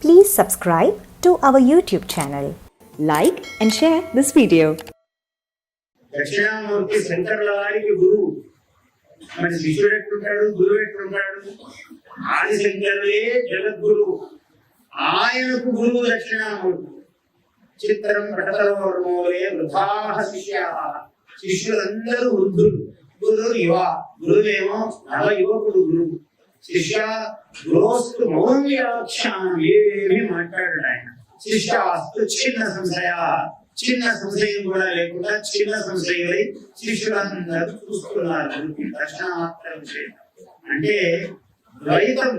Please subscribe to our YouTube channel. Like and share this video. Dakshinamurthy శంకరుల వారికి గురువు. మరి శిష్యుడు ఎట్లుంటాడు, గురువు ఎట్లుంటాడు? ఆది శంకరులే జగద్గురువు, ఆయనకు గురువు దక్షిణామూర్తి. చిత్రం ప్రకటనోర్మోలే వృథాః శిష్యాః. శిష్యులందరూ వృద్ధులు, గురువు యువ. గురువేమో నవ యువకుడు గురువు. శిష్య గురోస్తు మౌల్యాఖ్యానం, ఏమీ మాట్లాడాడు ఆయన. శిష్యాస్తు చిన్న సంశయ, చిన్న సంశయం కూడా లేకుండా చిన్న సంశయులై శిష్యులందరూ చూస్తున్నారు. దర్శనాత్మ విషయం అంటే ద్వైతం.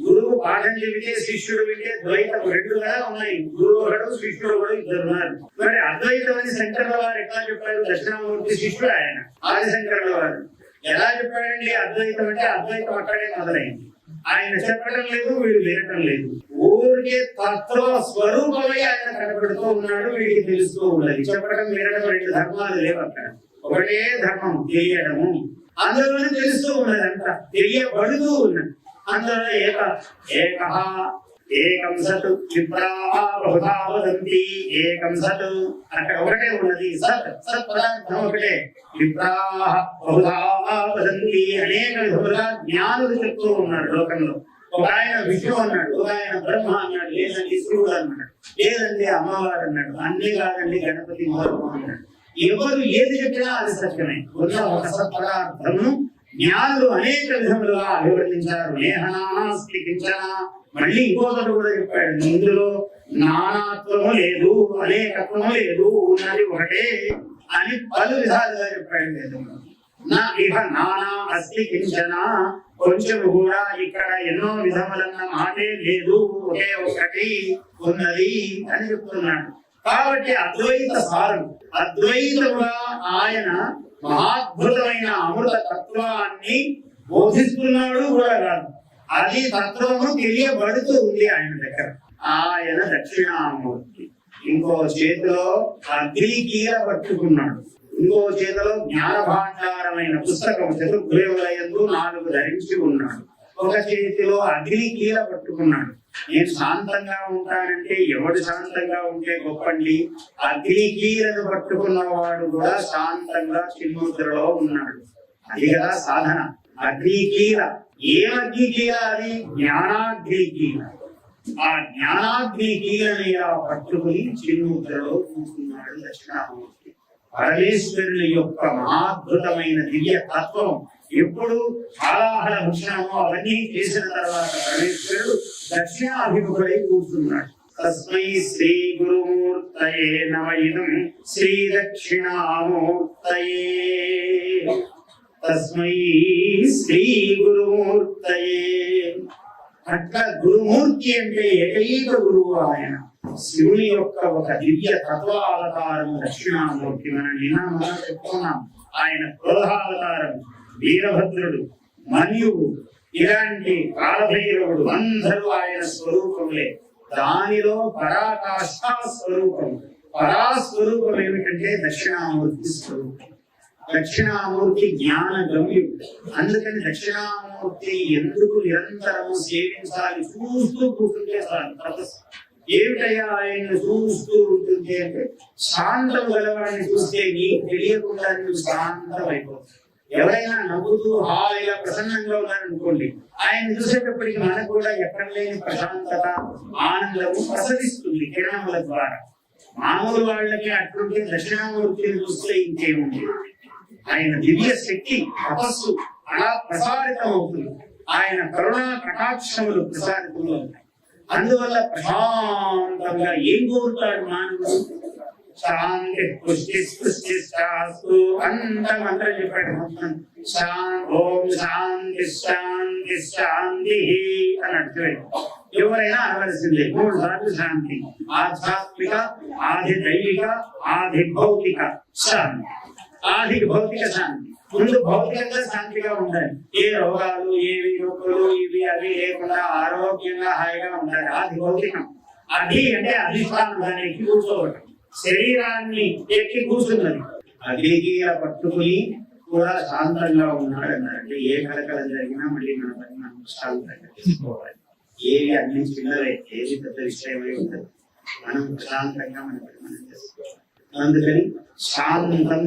గురువు పాఠం చెబితే శిష్యుడు వింటే ద్వైతం రెండుగా ఉన్నాయి. గురువు ఒకడు, శిష్యుడు ఒకడు, ఇద్దరు ఉన్నారు. మరి అద్వైతం అని శంకరుల వారు ఎట్లా చెప్పారు? దక్షిణామూర్తి శిష్యుడు ఆయన. ఆది శంకరుల వారు ఎలా చెప్పాడండి అద్వైతం అంటే? అద్వైతం అక్కడే మొదలైంది. ఆయన చెప్పడం లేదు, వీడు వినటం లేదు. ఊరికే తత్వ స్వరూపమై ఆయన కనబడుతూ ఉన్నాడు, వీడికి తెలుస్తూ ఉన్నది. చెప్పడం వినడం రెండు ధర్మాలు లేవు అక్కడ. ఒకటే ధర్మం, తెలియడము. అందులోనే తెలుస్తూ ఉన్నది, అంతా తెలియబడుతూ ఉన్నది. అందులో ఏకం సత్ విప్రాః బహుధా వదంతి. ఏకం సత్ అక్కడ ఒకటే ఉన్నది. సత్ సత్ పదార్థం ఒకటే. విప్రాః బహుధా వదంతి, అనేక విధములుగా జ్ఞానులు చెప్తూ ఉన్నారు లోకంలో. ఒక ఆయన విష్ణు అన్నాడు, ఒక ఆయన బ్రహ్మ అన్నాడు, లేదండి శివుడు అన్నాడు, లేదండి అమ్మవారు అన్నాడు, అన్ని కాదండి గణపతి మూలము అన్నాడు. ఎవరు ఏది చెప్పినా అది సత్యమే. ఉన్న ఒక సత్పదార్థమును జ్ఞానులు అనేక విధములుగా అభివర్ణించారు. నేహనాస్తి కించన. మళ్ళీ ఇంకోటి కూడా చెప్పాడు, ఇందులో నానాత్వము లేదు, అనేకత్వము లేదు, ఉన్నది ఒకటే అని పలు విధాలుగా చెప్పాడు వేదంలో. నా ఇహ నానా అస్తి కించన, కొంచెం కూడా ఇక్కడ ఎన్నో విధములన్న మాటే లేదు, ఒకే ఒకటి ఉన్నది అని చెప్తున్నాడు. కాబట్టి అద్వైత సారం, అద్వైతముగా ఆయన మహాద్భుతమైన అమృత తత్వాన్ని బోధిస్తున్నాడు కూడా కాదు, అది తత్వము తెలియబడుతూ ఉంది ఆయన దగ్గర. ఆయన దక్షిణామూర్తి. ఇంకో చేతిలో అగ్నికీల పట్టుకున్నాడు, ఇంకో చేతిలో జ్ఞాన భాండారమైన పుస్తకం చతుర్భుజములందు 4 ధరించి ఉన్నాడు. ఒక చేతిలో అగ్నికీల పట్టుకున్నాడు. నేను శాంతంగా ఉంటానంటే ఎవడు శాంతంగా ఉంటే గొప్పండి? అగ్నికీలను పట్టుకున్నవాడు కూడా శాంతంగా చిన్ముద్రలో ఉన్నాడు. అది కదా సాధన. అగ్నికీల. ఏం అగ్నికీల? అది జ్ఞానాగ్నికీల. ఆ జ్ఞానాగ్నికీలని పట్టుకుని చిన్ముద్రలో కూర్చున్నాడు దక్షిణామూర్తి. పరమేశ్వరుని యొక్క మహాద్భుతమైన దివ్య తత్వం ఎప్పుడు ఆలాహన భూషణమో అవన్నీ చేసిన తర్వాత పరమేశ్వరుడు దక్షిణాభిముఖుడై కూర్చున్నాడు. తస్మై శ్రీ గురుమూర్తయే నమః. శ్రీ దక్షిణామూర్తయే. తస్మై శ్రీ గురుమూర్తయే. అట్లా గురుమూర్తి అంటే ఏకైక గురువు ఆయన. శివుని యొక్క ఒక దివ్య తత్వావతారం దక్షిణామూర్తి. మనం నిన్న చెప్పుకున్నాం. ఆయన క్రోధావతారం, వీరభద్రుడు, మన్యువు, ఇలాంటి కాలభైరవుడు అందరూ ఆయన స్వరూపములే. దానిలో పరాకాష్ఠ స్వరూపం, పరాస్వరూపం ఏమిటంటే దక్షిణామూర్తి స్వరూపం. దక్షిణామూర్తి జ్ఞాన గమ్యుడు. అందుకని దక్షిణామూర్తి ఎందుకు నిరంతరము సేవించాలి? చూస్తూ కూర్చుంటే తపస్సు. ఏమిటయ్యా ఆయన్ని చూస్తూ ఉంటుంది అంటే, శాంతం గలవాడిని చూస్తే నీకు తెలియకుండా నువ్వు శాంతం అయిపోతుంది. ఎవరైనా నవ్వుతూ హాయిగా ప్రసన్నంగా ఉన్నారనుకోండి, ఆయన చూసేటప్పటికి మనకు కూడా ఎక్కడ లేని ప్రశాంతత, ఆనందము ప్రసరిస్తుంది కిరణముల ద్వారా. మామూలు వాళ్ళకి అట్లుంటే దక్షిణామూర్తిని చూస్తే ఇంకేముంది? ఆయన దివ్య శక్తి, తపస్సు అలా ప్రసారితం అవుతుంది. ఆయన కరుణా కటాక్షములు ప్రసారితంలో ఉంటాయి. అందువల్ల ప్రశాంతంగా ఏం కోరుతాడు మానవుడు? శాంతి పుష్టి సృష్టి శాస్తు అంత మంత్రం చెప్పాడు. ఓం శాంతి శాంతి శాంతి అని అర్థం. ఎవరైనా అనవలసిందే 3 సార్లు శాంతి. ఆధ్యాత్మిక, ఆది దైవిక, ఆది భౌతిక శాంతి. ఆది భౌతిక శాంతి. ముందు భౌతికంగా శాంతిగా ఉండాలి. ఏ రోగాలు, ఏవి నొప్పులు, ఇవి అవి లేకుండా ఆరోగ్యంగా హాయిగా ఉండాలి. ఆది భౌతికం. అది అంటే అధిష్టానం, దాన్ని ఎక్కి కూర్చోవడం. శరీరాన్ని ఎక్కి కూర్చున్నది. అగ్నికీల పట్టుకుని కూడా శాంతంగా ఉన్నాడు అన్నారంటే ఏ కలకలం జరిగినా మళ్ళీ మన శాంతంగా తీసుకోవాలి. ఏవి అన్ని చిన్నవే, ఏది పెద్ద విషయమై ఉండదు. మనం ప్రశాంతంగా మనం చేసుకోవాలి. అందుకని శాంతం,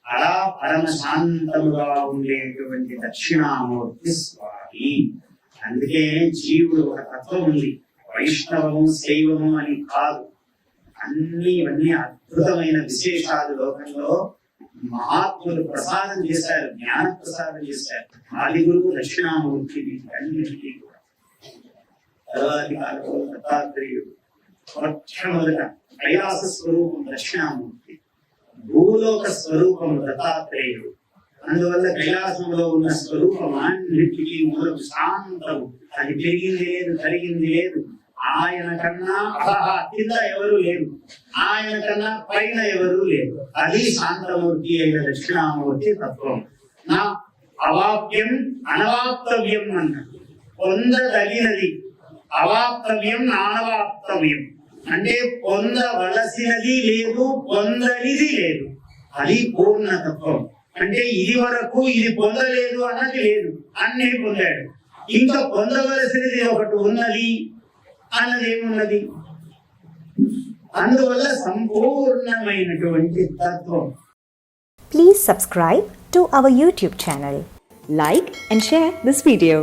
అలా పరమ శాంతముగా ఉండేటువంటి దక్షిణామూర్తి స్వామి. అందుకే జీవుడు ఒక తత్వం ఉంది, వైష్ణవము శైవము అని కాదు. ఇవన్నీ అద్భుతమైన విశేషాలు లోకంలో మహాత్ములు ప్రసాదం చేశారు, జ్ఞాన ప్రసాదం చేశారు. ఆది గురువు దక్షిణామూర్తి. అన్నిటికీ కూడా తర్వాతి కాలంలో దత్తాత్రేయుడు, మొట్టమొదట కైలాస స్వరూపం దక్షిణామూర్తి, భూలోక స్వరూపం దత్తాత్రేయుడు. అందువల్ల కైలాసంలో ఉన్న స్వరూపం అన్నిటికీ మూలం శాంతము. అది పెరిగింది లేదు, తరిగింది లేదు. ఆయన కన్నా కింద ఎవరు లేరు, ఆయన కన్నా పైన ఎవరు లేరు. అది శాంతమూర్తి అయిన దక్షిణామూర్తి తత్వం. నా అవాప్యం అనవాప్తవ్యం అన్నాడు. పొందదగినది అవాప్తవ్యం, నానవాప్తవ్యం అంటే పొందవలసినది లేదు, పొందనిది లేదు. అది పూర్ణతత్వం. అంటే ఇది వరకు ఇది పొందలేదు అన్నది లేదు, అన్నీ పొందాడు. ఇంకా పొందవలసినది ఒకటి ఉన్నది అన్నది ఏమున్నది? అందువల్ల సంపూర్ణమైనటువంటి తత్వం. Please subscribe to our YouTube channel. Like and share this video.